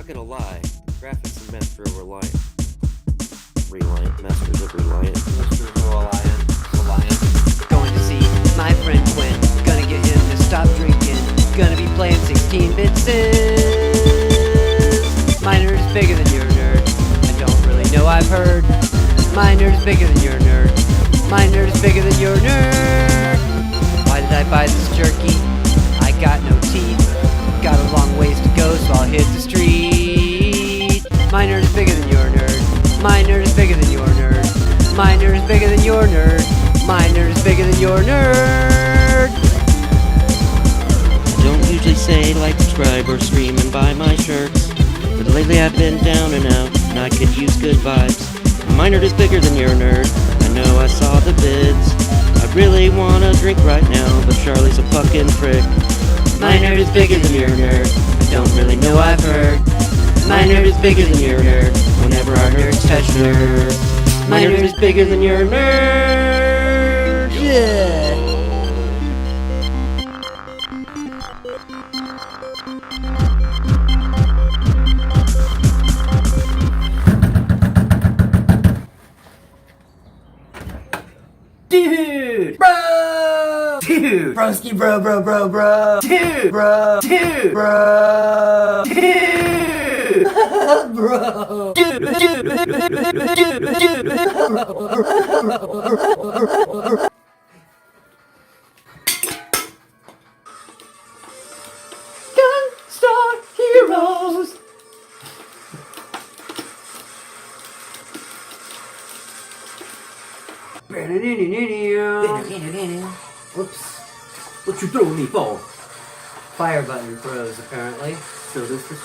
not gonna lie, graphics and Metro Reliant. Masters of Reliant. Mr. Reliant. Going to see my friend Quinn. Gonna get him to stop drinking. Gonna be playing 16-bit Sims. My nerd is bigger than your nerd. I don't really know, I've heard. My nerd is bigger than your nerd. My nerd is bigger than your nerd. Why did I buy this jerky? I got no teeth. Got a long ways to go, so I'll hit the street. My nerd is bigger than your nerd. My nerd is bigger than your nerd. My nerd is bigger than your nerd. My nerd is bigger than your nerd. I don't usually say like, subscribe, or stream and buy my shirts, but lately I've been down and out, and I could use good vibes. My nerd is bigger than your nerd. I know I saw the bids. I really wanna drink right now, but Charlie's a fucking prick. My nerd is bigger than your nerd. I don't really know, I've heard. My nerd is bigger than your nerd. Whenever our nerds touch nerds, my nerd is bigger than your nerd. Yeah. Dude! Bro! Dude! Broski, bro. Dude! Bro. Dude! Bro. Dude! Bro. Gunstar Heroes! Whoops. What you throwing me for? Fire button froze, apparently. So this is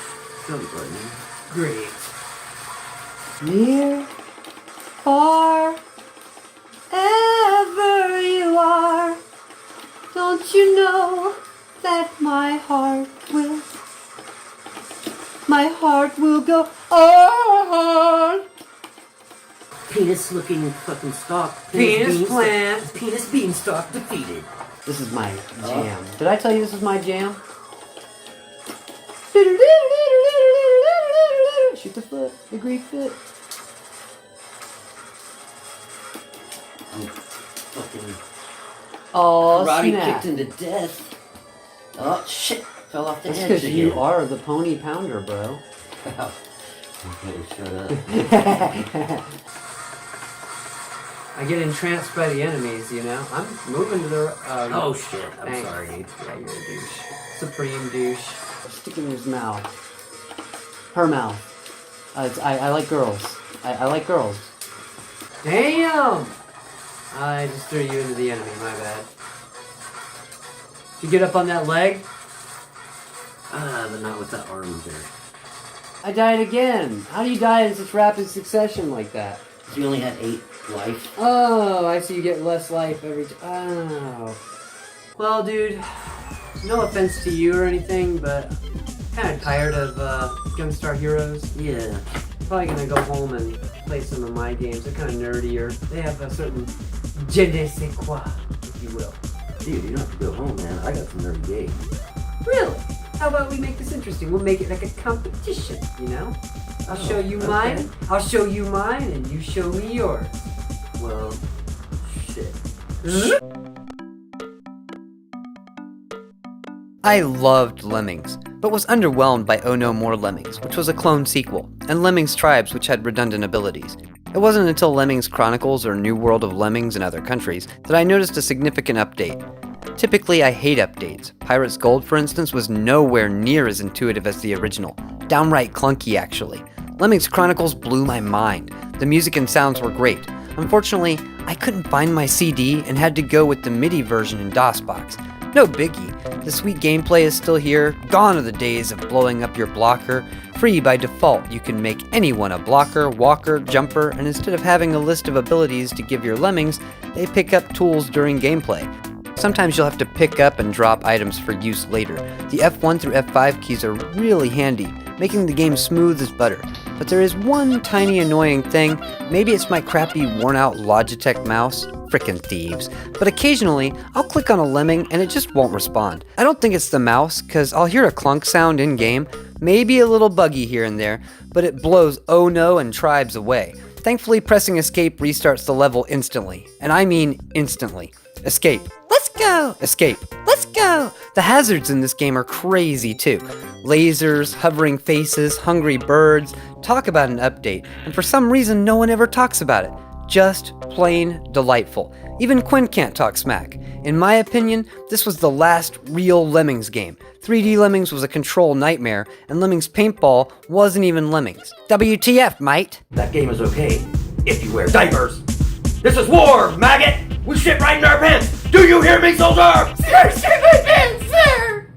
jump button. Great. Near, far, ever you are, don't you know that my heart will go on. Penis looking fucking stalk. Penis beanstalk- plant. Penis beanstalk defeated. This is my jam. Did I tell you this is my jam? Shoot the foot, the Greek foot. Fucking Oh, karate snap. kicked into death. Oh shit. Fell off the That's edge because again. you are the pony pounder, bro. Okay, shut up. I get entranced by the enemies, you know? I'm moving to the... Oh shit. I'm thanks. sorry. Yeah, you're a douche. Supreme douche. Stick in his mouth. Her mouth. I like girls. I like girls. Damn! I just threw you into the enemy, my bad. You get up on that leg? But not with that arm there. I died again. How do you die in such rapid succession like that? You only had 8 life. Oh, I see you get less life every time. Oh. Well, dude, no offense to you or anything, but kind of tired of Gunstar Heroes. Yeah. Probably gonna go home and play some of my games. They're kind of nerdier. They have a certain je ne sais quoi, if you will. Dude, you don't have to go home, man. I got some nerdy games. Really? How about we make this interesting? We'll make it like a competition, you know? I'll show you mine, I'll show you mine, and you show me yours. Well, shit. I loved Lemmings, but was underwhelmed by Oh No More Lemmings, which was a clone sequel, and Lemmings Tribes, which had redundant abilities. It wasn't until Lemmings Chronicles or New World of Lemmings in other countries that I noticed a significant update. Typically, I hate updates. Pirates Gold, for instance, was nowhere near as intuitive as the original. Downright clunky, actually. Lemmings Chronicles blew my mind. The music and sounds were great. Unfortunately, I couldn't find my CD and had to go with the MIDI version in DOSBox. No biggie. The sweet gameplay is still here. Gone are the days of blowing up your blocker. Free by default, you can make anyone a blocker, walker, jumper, and instead of having a list of abilities to give your lemmings, they pick up tools during gameplay. Sometimes you'll have to pick up and drop items for use later. The F1 through F5 keys are really handy, making the game smooth as butter. But there is one tiny annoying thing. Maybe it's my crappy worn out Logitech mouse. Frickin' thieves. But occasionally, I'll click on a lemming and it just won't respond. I don't think it's the mouse, cause I'll hear a clunk sound in game, maybe a little buggy here and there, but it blows Oh No and Tribes away. Thankfully, pressing escape restarts the level instantly, and I mean instantly. Escape. Let's go! Escape. Let's go! The hazards in this game are crazy too. Lasers, hovering faces, hungry birds. Talk about an update, and for some reason no one ever talks about it. Just plain delightful. Even Quinn can't talk smack. In my opinion, this was the last real Lemmings game. 3D Lemmings was a control nightmare, and Lemmings Paintball wasn't even Lemmings. WTF, mate? That game is okay if you wear diapers. This is war, maggot! We shit right in our pants! Do you hear me, soldier? Sir, shit my pants, sir!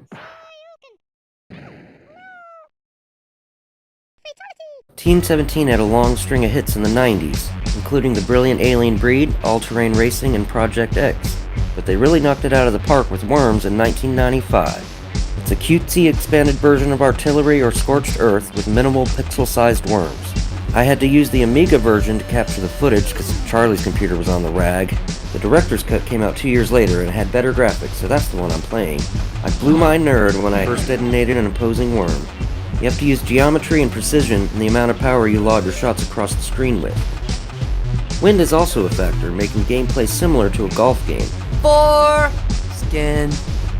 Team 17 had a long string of hits in the 90s, including the brilliant Alien Breed, All-Terrain Racing, and Project X. But they really knocked it out of the park with Worms in 1995. It's a cutesy expanded version of Artillery or Scorched Earth with minimal pixel-sized worms. I had to use the Amiga version to capture the footage because Charlie's computer was on the rag. The director's cut came out 2 years later and had better graphics, so that's the one I'm playing. I blew my nerd when I first detonated an opposing worm. You have to use geometry and precision in the amount of power you lob your shots across the screen with. Wind is also a factor, making gameplay similar to a golf game. Skin.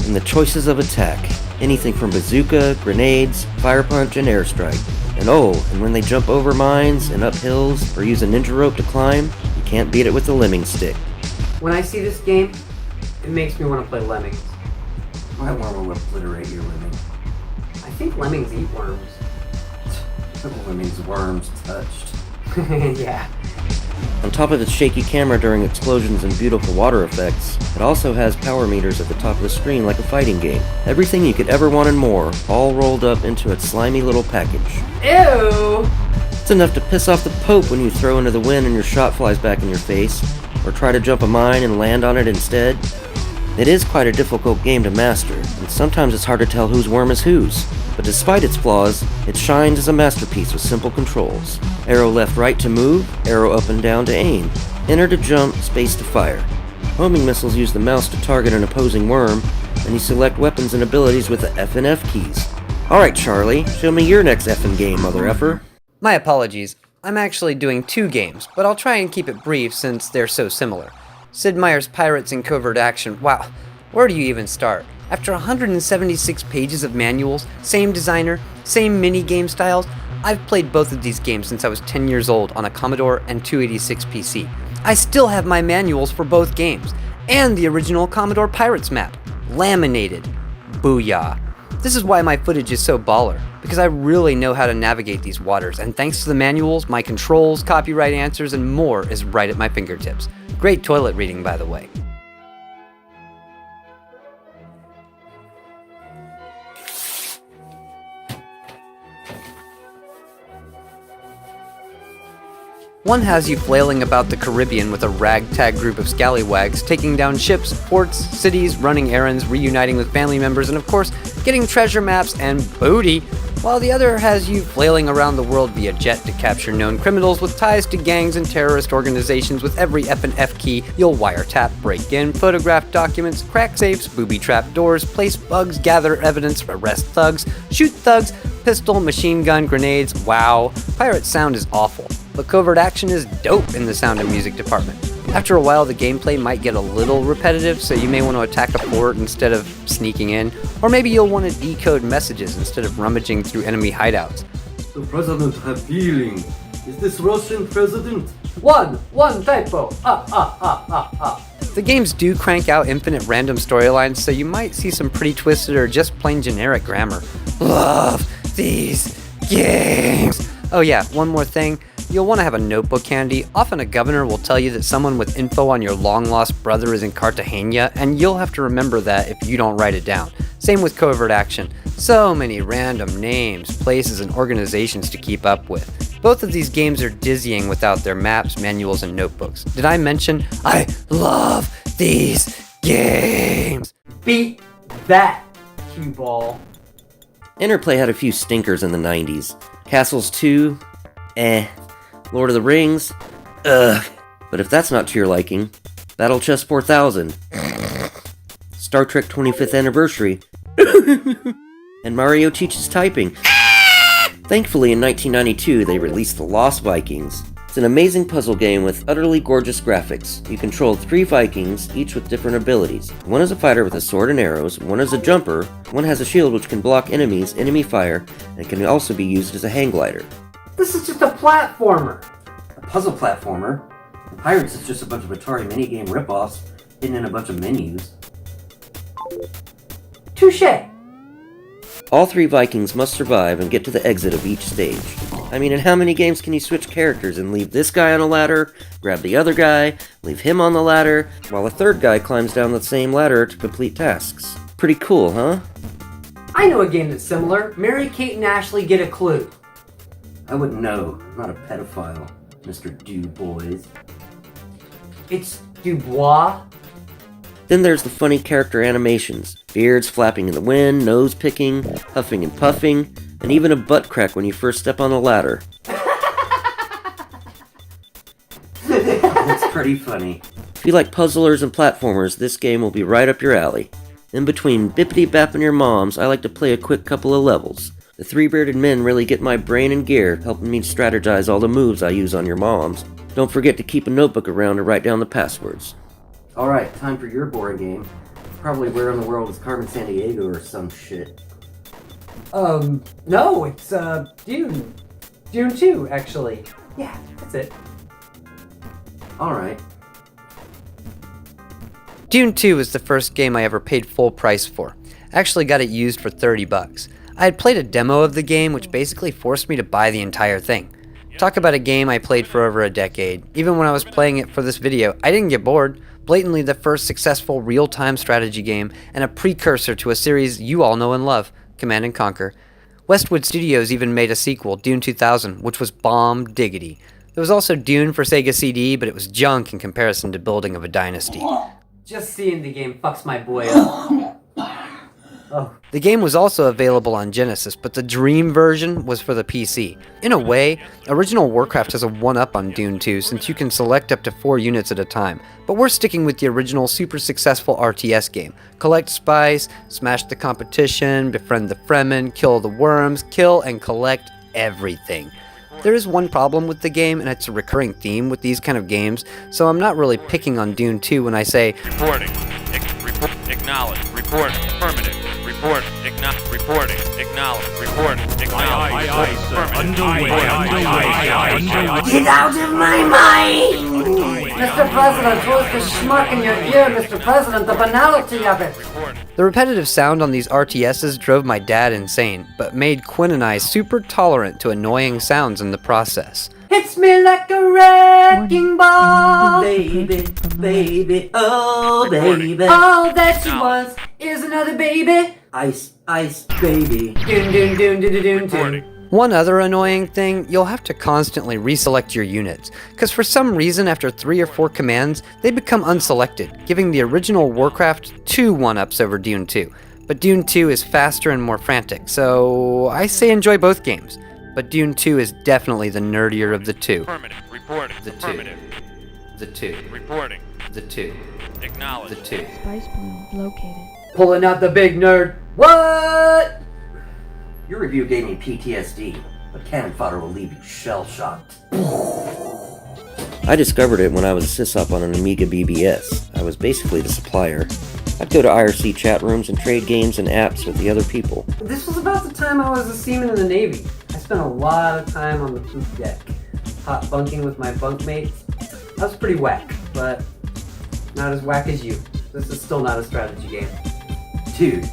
And the choices of attack. Anything from bazooka, grenades, fire punch, and airstrike. And when they jump over mines and up hills or use a ninja rope to climb, you can't beat it with the lemming stick. When I see this game, it makes me want to play Lemmings. My worm will obliterate your lemming. I think Lemmings eat worms. Lemming's worms touched. Yeah. On top of its shaky camera during explosions and beautiful water effects, it also has power meters at the top of the screen like a fighting game. Everything you could ever want and more, all rolled up into its slimy little package. Ew! It's enough to piss off the Pope when you throw into the wind and your shot flies back in your face, or try to jump a mine and land on it instead. It is quite a difficult game to master, and sometimes it's hard to tell whose worm is whose. But despite its flaws, it shines as a masterpiece with simple controls. Arrow left right to move, arrow up and down to aim, enter to jump, space to fire. Homing missiles use the mouse to target an opposing worm, and you select weapons and abilities with the F and F keys. Alright Charlie, show me your next effing game, mother effer. My apologies. I'm actually doing 2 games, but I'll try and keep it brief since they're so similar. Sid Meier's Pirates in Covert Action. Wow, where do you even start? After 176 pages of manuals, same designer, same mini-game styles, I've played both of these games since I was 10 years old on a Commodore and 286 PC. I still have my manuals for both games, and the original Commodore Pirates map. Laminated. Booyah. This is why my footage is so baller, because I really know how to navigate these waters, and thanks to the manuals, my controls, copyright answers, and more is right at my fingertips. Great toilet reading, by the way. One has you flailing about the Caribbean with a ragtag group of scallywags, taking down ships, ports, cities, running errands, reuniting with family members, and of course, getting treasure maps and booty, while the other has you flailing around the world via jet to capture known criminals with ties to gangs and terrorist organizations with every F and F key you'll wiretap, break in, photograph documents, crack safes, booby trap doors, place bugs, gather evidence, arrest thugs, shoot thugs, pistol, machine gun, grenades. Wow, pirate sound is awful, but Covert Action is dope in the sound and music department. After a while, the gameplay might get a little repetitive, so you may want to attack a fort instead of sneaking in, or maybe you'll want to decode messages instead of rummaging through enemy hideouts. The president have feeling. Is this Russian president? One typo. The games do crank out infinite random storylines, so you might see some pretty twisted or just plain generic grammar. Love these games. Oh yeah, one more thing. You'll want to have a notebook handy. Often a governor will tell you that someone with info on your long-lost brother is in Cartagena, and you'll have to remember that if you don't write it down. Same with Covert Action. So many random names, places, and organizations to keep up with. Both of these games are dizzying without their maps, manuals, and notebooks. Did I mention I love these games? Beat that, cue ball. Interplay had a few stinkers in the 90s. Castles 2, Lord of the Rings, ugh. But if that's not to your liking, Battle Chess 4000, Star Trek 25th Anniversary, and Mario Teaches Typing, Thankfully, in 1992, they released The Lost Vikings. It's an amazing puzzle game with utterly gorgeous graphics. You control 3 Vikings, each with different abilities. One is a fighter with a sword and arrows, one is a jumper, one has a shield which can block enemy fire, and can also be used as a hang glider. This is just a platformer. A puzzle platformer? Pirates is just a bunch of Atari minigame ripoffs hidden in a bunch of menus. Touché. All 3 Vikings must survive and get to the exit of each stage. I mean, in how many games can you switch characters and leave this guy on a ladder, grab the other guy, leave him on the ladder, while a third guy climbs down the same ladder to complete tasks? Pretty cool, huh? I know a game that's similar. Mary Kate and Ashley Get a Clue. I wouldn't know. I'm not a pedophile, Mr. Dubois. It's Dubois. Then there's the funny character animations. Beards flapping in the wind, nose picking, huffing and puffing, and even a butt crack when you first step on the ladder. It's pretty funny. If you like puzzlers and platformers, this game will be right up your alley. In between bippity-bapping your moms, I like to play a quick couple of levels. The 3-bearded men really get my brain in gear, helping me strategize all the moves I use on your moms. Don't forget to keep a notebook around to write down the passwords. Alright, time for your boring game. Probably Where in the World is Carmen Sandiego or some shit. No, it's, Dune. Dune 2, actually. Yeah, that's it. Alright. Dune 2 was the first game I ever paid full price for. I actually got it used for $30. I had played a demo of the game, which basically forced me to buy the entire thing. Talk about a game I played for over a decade. Even when I was playing it for this video, I didn't get bored. Blatantly the first successful real-time strategy game, and a precursor to a series you all know and love, Command & Conquer. Westwood Studios even made a sequel, Dune 2000, which was bomb diggity. There was also Dune for Sega CD, but it was junk in comparison to Building of a Dynasty. Just seeing the game fucks my boy up. Oh. The game was also available on Genesis, but the Dream version was for the PC. In a way, Original Warcraft has a one-up on Dune 2 since you can select up to 4 units at a time, but we're sticking with the original super successful RTS game. Collect spice, smash the competition, befriend the Fremen, kill the worms, kill and collect everything. There is one problem with the game, and it's a recurring theme with these kind of games, so I'm not really picking on Dune 2 when I say, Reporting. Acknowledge. Reporting. Affirmative. Reporting. Reporting. Acknowledge. Reporting. Acknowledge. Underway. Get out of my mind! Mr. President, who's the schmuck in your ear, Mr. President? The banality of it! The repetitive sound on these RTSs drove my dad insane, but made Quinn and I super tolerant to annoying sounds in the process. Hits me like a wrecking ball! Baby, baby, oh baby. All that she was is another baby. Ice, baby. Dune, dune, dune, dune, dune, dune. One other annoying thing, you'll have to constantly reselect your units, because for some reason after 3 or 4 commands, they become unselected, giving the original Warcraft 2 one-ups over Dune 2. But Dune 2 is faster and more frantic, so I say enjoy both games. But Dune 2 is definitely the nerdier of the two. Affirmative. Reporting. The two. Affirmative. The 2. Reporting. The 2. Acknowledge. The 2. Spice Bloom located. Pulling out the big nerd. What? Your review gave me PTSD, but cannon fodder will leave you shell-shocked. I discovered it when I was a sysop on an Amiga BBS. I was basically the supplier. I'd go to IRC chat rooms and trade games and apps with the other people. This was about the time I was a seaman in the Navy. I spent a lot of time on the poop deck, hot bunking with my bunkmates. I was pretty whack, but not as whack as you. This is still not a strategy game. Dude,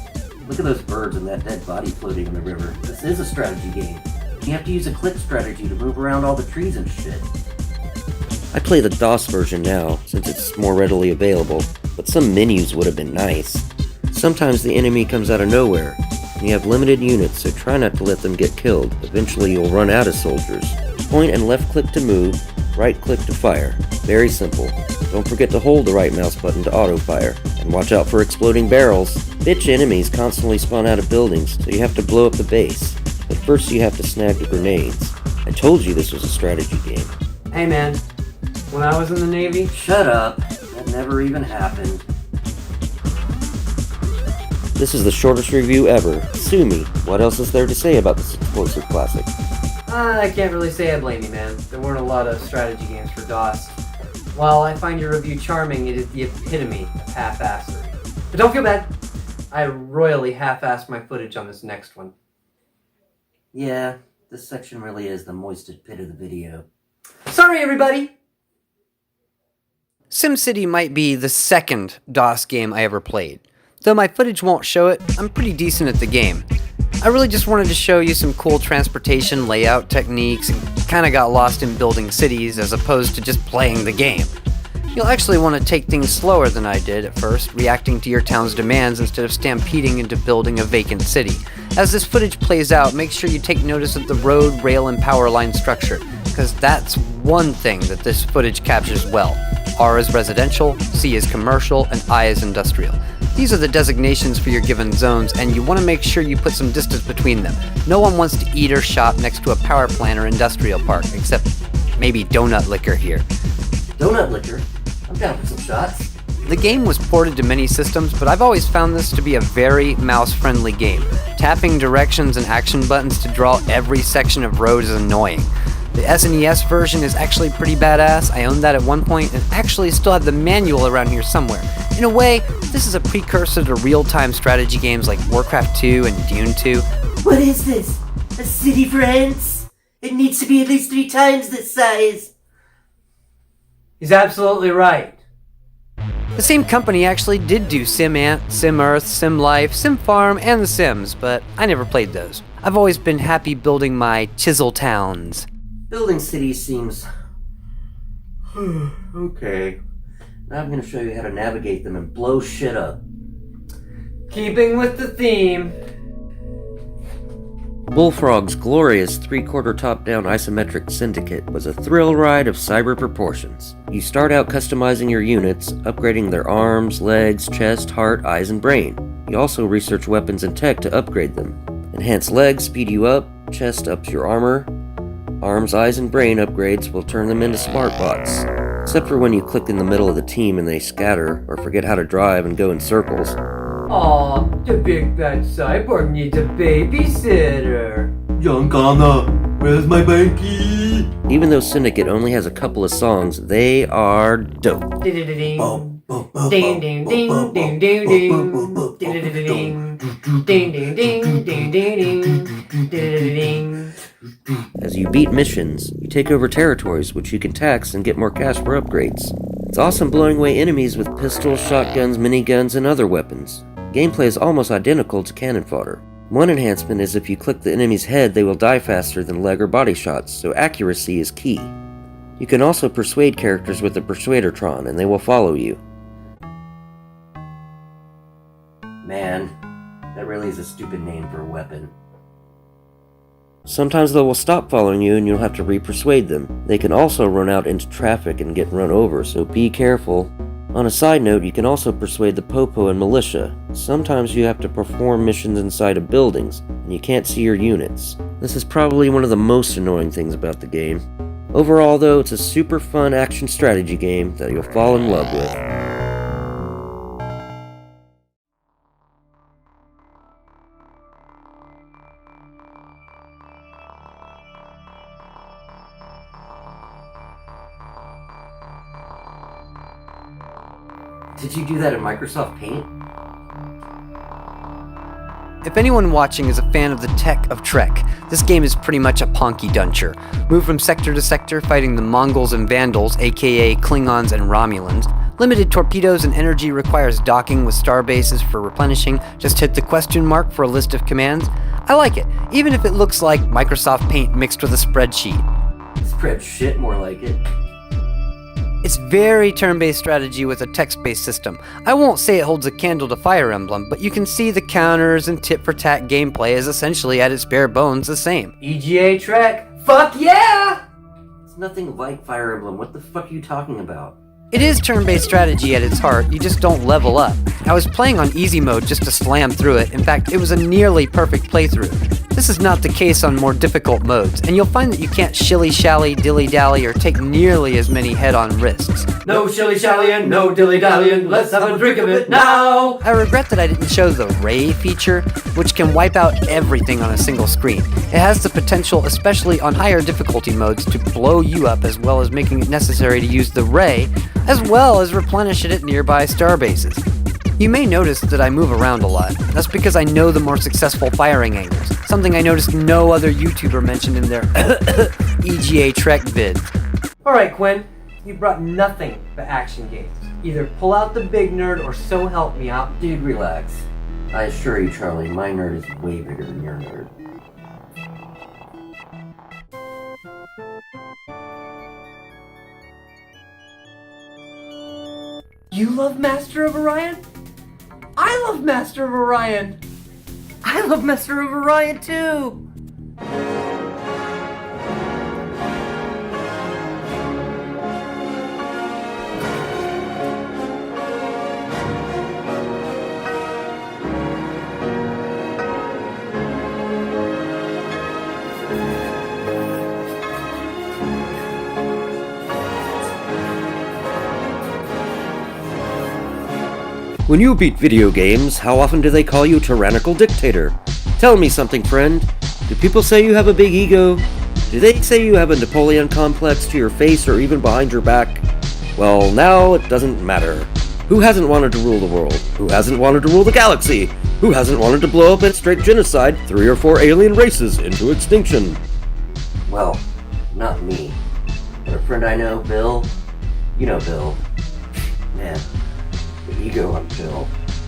look at those birds and that dead body floating in the river. This is a strategy game. You have to use a click strategy to move around all the trees and shit. I play the DOS version now, since it's more readily available, but some menus would have been nice. Sometimes the enemy comes out of nowhere, and you have limited units, so try not to let them get killed. Eventually you'll run out of soldiers. Point and left click to move, right click to fire. Very simple. Don't forget to hold the right mouse button to auto fire, and watch out for exploding barrels. Bitch enemies constantly spawn out of buildings, so you have to blow up the base. But first you have to snag the grenades. I told you this was a strategy game. Hey man, when I was in the Navy, Shut up. That never even happened. This is the shortest review ever. Sue me. What else is there to say about this explosive classic? I can't really say I blame you, man. There weren't a lot of strategy games for DOS. While I find your review charming, it is the epitome of half-assery. But don't feel bad. I royally half-assed my footage on this next one. Yeah, this section really is the moistest pit of the video. Sorry, everybody! SimCity might be the second DOS game I ever played. Though my footage won't show it, I'm pretty decent at the game. I really just wanted to show you some cool transportation layout techniques and kinda got lost in building cities as opposed to just playing the game. You'll actually want to take things slower than I did at first, reacting to your town's demands instead of stampeding into building a vacant city. As this footage plays out, make sure you take notice of the road, rail, and power line structure, because that's one thing that this footage captures well. R is residential, C is commercial, and I is industrial. These are the designations for your given zones, and you want to make sure you put some distance between them. No one wants to eat or shop next to a power plant or industrial park, except maybe Donut Liquor here. Donut Liquor? I'm down for some shots. The game was ported to many systems, but I've always found this to be a very mouse-friendly game. Tapping directions and action buttons to draw every section of road is annoying. The SNES version is actually pretty badass. I owned that at one point and actually still have the manual around here somewhere. In a way, this is a precursor to real-time strategy games like Warcraft 2 and Dune 2. What is this? A city for ants? It needs to be at least 3 times this size. He's absolutely right. The same company actually did do SimAnt, SimEarth, SimLife, SimFarm, and The Sims, but I never played those. I've always been happy building my chisel towns. Building cities seems... okay. Now I'm gonna show you how to navigate them and blow shit up. Keeping with the theme. Bullfrog's glorious 3/4 top-down isometric syndicate was a thrill ride of cyber proportions. You start out customizing your units, upgrading their arms, legs, chest, heart, eyes, and brain. You also research weapons and tech to upgrade them. Enhanced legs speed you up, chest ups your armor, arms, eyes, and brain upgrades will turn them into smart bots. Except for when you click in the middle of the team and they scatter, or forget how to drive and go in circles. Aw, the big bad cyborg needs a babysitter. Young Ghana, where's my banky? Even though Syndicate only has a couple of songs, they are dope. Ding ding ding ding ding ding ding ding ding ding ding ding. As you beat missions, you take over territories which you can tax and get more cash for upgrades. It's awesome blowing away enemies with pistols, shotguns, miniguns, and other weapons. Gameplay is almost identical to cannon fodder. One enhancement is if you click the enemy's head, they will die faster than leg or body shots, so accuracy is key. You can also persuade characters with the Persuadertron, and they will follow you. Man, that really is a stupid name for a weapon. Sometimes they will stop following you and you'll have to re-persuade them. They can also run out into traffic and get run over, so be careful. On a side note, you can also persuade the Popo and Militia. Sometimes you have to perform missions inside of buildings, and you can't see your units. This is probably one of the most annoying things about the game. Overall though, it's a super fun action strategy game that you'll fall in love with. Did you do that in Microsoft Paint? If anyone watching is a fan of the tech of Trek, this game is pretty much a Ponky Duncher. Move from sector to sector fighting the Mongols and Vandals, aka Klingons and Romulans. Limited torpedoes and energy requires docking with starbases for replenishing. Just hit the question mark for a list of commands. I like it, even if it looks like Microsoft Paint mixed with a spreadsheet. Spread shit more like it. It's very turn-based strategy with a text-based system. I won't say it holds a candle to Fire Emblem, but you can see the counters and tit-for-tat gameplay is essentially at its bare bones the same. EGA Trek, fuck yeah! It's nothing like Fire Emblem, what the fuck are you talking about? It is turn-based strategy at its heart, you just don't level up. I was playing on easy mode just to slam through it. In fact, it was a nearly perfect playthrough. This is not the case on more difficult modes, and you'll find that you can't shilly-shally, dilly-dally, or take nearly as many head-on risks. No shilly-shallying, no dilly-dallying, let's have a drink of it now! I regret that I didn't show the Ray feature, which can wipe out everything on a single screen. It has the potential, especially on higher difficulty modes, to blow you up, as well as making it necessary to use the Ray, as well as replenish it at nearby starbases. You may notice that I move around a lot. That's because I know the more successful firing angles, something I noticed no other YouTuber mentioned in their EGA Trek vids. Alright, Quinn, you brought nothing but action games. Either pull out the big nerd or so help me out. Dude, relax. I assure you, Charlie, my nerd is way bigger than your nerd. You love Master of Orion? I love Master of Orion! I love Master of Orion too! When you beat video games, how often do they call you tyrannical dictator? Tell me something, friend. Do people say you have a big ego? Do they say you have a Napoleon complex to your face or even behind your back? Well, now it doesn't matter. Who hasn't wanted to rule the world? Who hasn't wanted to rule the galaxy? Who hasn't wanted to blow up in straight genocide 3 or 4 alien races into extinction? Well, not me. But a friend I know, Bill. You know Bill. Man. The ego on Bill.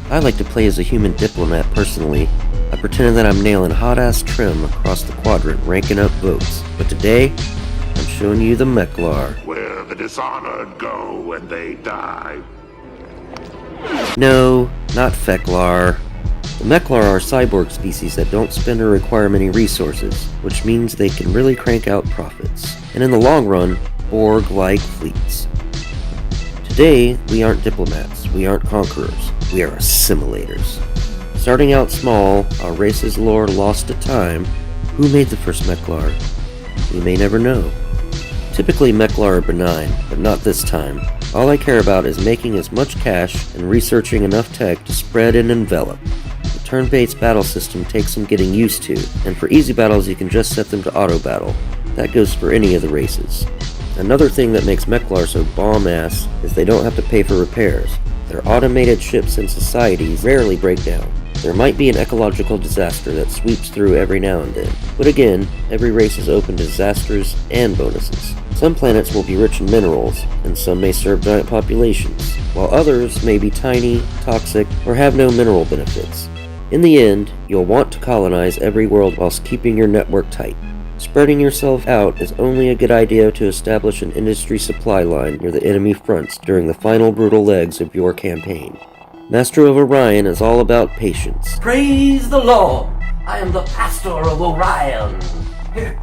I like to play as a human diplomat personally. I pretend that I'm nailing hot-ass trim across the quadrant, ranking up votes. But today, I'm showing you the Meklar. Where the dishonored go when they die. No, not Feklar. The Meklar are cyborg species that don't spend or require many resources, which means they can really crank out profits. And in the long run, Borg-like fleets. Today, we aren't diplomats, we aren't conquerors, we are assimilators. Starting out small, our race's lore lost to time. Who made the first Meklar? We may never know. Typically, Meklar are benign, but not this time. All I care about is making as much cash and researching enough tech to spread and envelop. The turn-based battle system takes some getting used to, and for easy battles you can just set them to auto-battle. That goes for any of the races. Another thing that makes Meklar so bomb-ass is they don't have to pay for repairs. Their automated ships and societies rarely break down. There might be an ecological disaster that sweeps through every now and then, but again, every race is open to disasters and bonuses. Some planets will be rich in minerals, and some may serve giant populations, while others may be tiny, toxic, or have no mineral benefits. In the end, you'll want to colonize every world whilst keeping your network tight. Spreading yourself out is only a good idea to establish an industry supply line near the enemy fronts during the final brutal legs of your campaign. Master of Orion is all about patience. Praise the Lord! I am the pastor of Orion.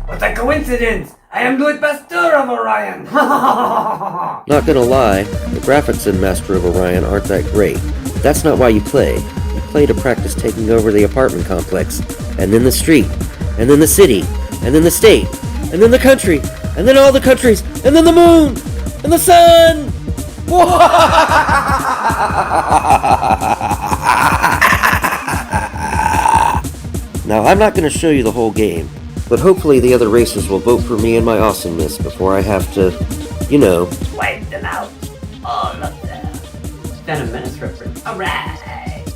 What a coincidence! I am the Pastor of Orion! Not gonna lie, the graphics in Master of Orion aren't that great. But that's not why you play. You play to practice taking over the apartment complex, and then the street, and then the city, and then the state, and then the country, and then all the countries, and then the moon, and the sun! Now, I'm not going to show you the whole game, but hopefully the other races will vote for me and my awesomeness before I have to, you know. Wipe them out. All of them. Phantom Menace reference. Alright.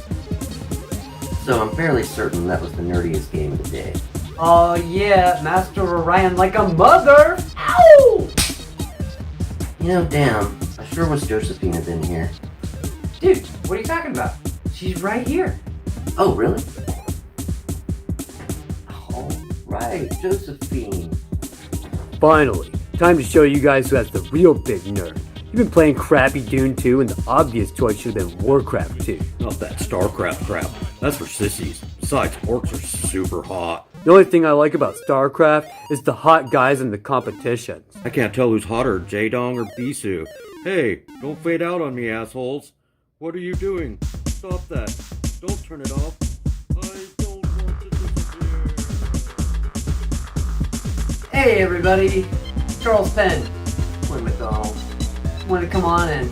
So I'm fairly certain that was the nerdiest game of the day. Oh yeah, Master of Orion like a mother! Ow! You know, damn, I sure wish Josephine had been here. Dude, what are you talking about? She's right here. Oh, really? All right, Josephine. Finally, time to show you guys who has the real big nerd. You've been playing crappy Dune 2 and the obvious choice should have been Warcraft 2. Not that StarCraft crap. That's for sissies. Besides, orcs are super hot. The only thing I like about StarCraft is the hot guys in the competitions. I can't tell who's hotter, Jaedong or Bisu. Hey, don't fade out on me, assholes. What are you doing? Stop that. Don't turn it off. I don't want to disappear. Hey everybody, Charles Penn, Clint McDonald. Wanted to come on and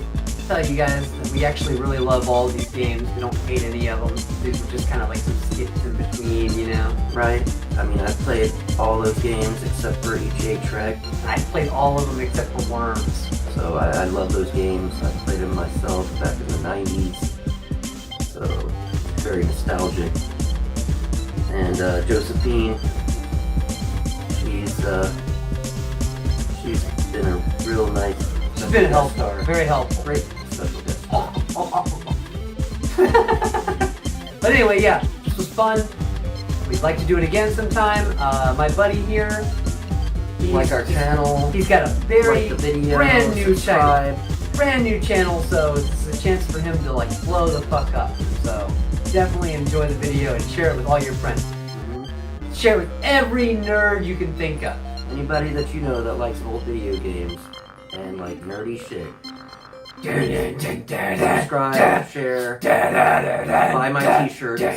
tell you guys that we actually really love all of these games. We don't hate any of them. These are just kind of like some skips in between, you know? Right? I mean, I've played all those games except for EJ Trek. I played all of them except for Worms. So I love those games. I played them myself back in the 90s. So very nostalgic. And Josephine, she's been a real nice. She's been helpful, very helpful. Great special guest. But anyway, yeah, this was fun. We'd like to do it again sometime. My buddy here, Like our channel. he's got a very Like the video. brand new subscribe. channel, so it's a chance for him to like blow the fuck up. So definitely enjoy the video and share it with all your friends. Share it with every nerd you can think of. Anybody that you know that likes old video games and like nerdy shit. Subscribe, share, buy my t-shirts. The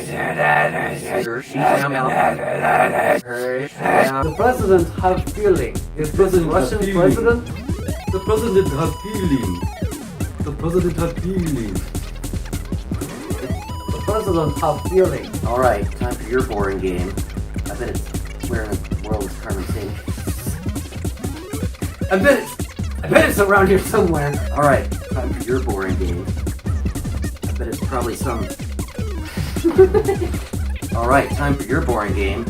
president have feeling. Is this a Russian president? The president has feeling. The president has feeling. The president have feeling. Alright, time for your boring game. I bet it's where in the world is Carmen Singh. I bet it's around here somewhere. Alright, time for your boring game. I bet it's probably some... Alright, time for your boring game.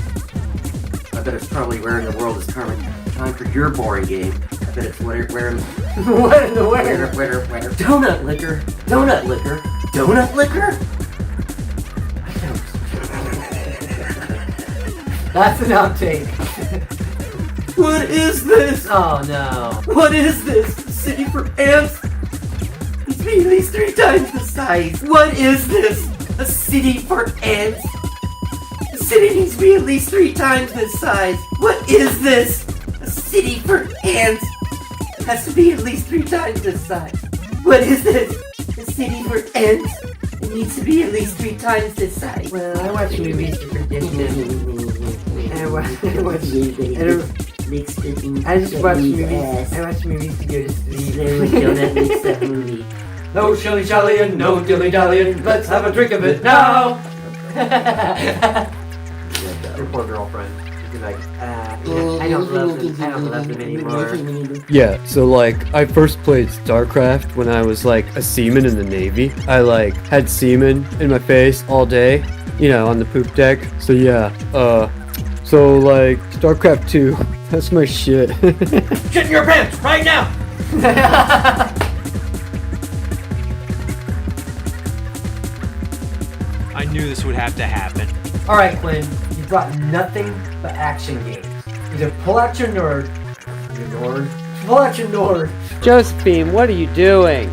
I bet it's probably where in the world is Carmen. Time for your boring game. I bet it's where What in the world? where donut liquor. Donut liquor. Donut liquor? That's an outtake. What is this? Oh no. What is this? A city for ants? It's at least 3 times the size. What is this? A city for ants? The city needs to be at least 3 times this size. What is this? A city for ants? It has to be at least 3 times this size. What is this? A city for ants? It needs to be at least 3 times this size. Well, I watch movies to forget them. I just watch movies. I watch movies to go to sleep. No shilly shallying, no dilly dallying. Let's have a drink of it now. Your poor girlfriend. She's like, I don't love them anymore. Yeah, so like, I first played StarCraft when I was like a seaman in the Navy. I like had semen in my face all day, you know, on the poop deck. So yeah, so like, StarCraft 2, that's my shit. Shit in your pants right now! I knew this would have to happen. Alright, Quinn, you brought nothing but action games. Either pull out your nerd. Pull out your nerd. Josephine, what are you doing?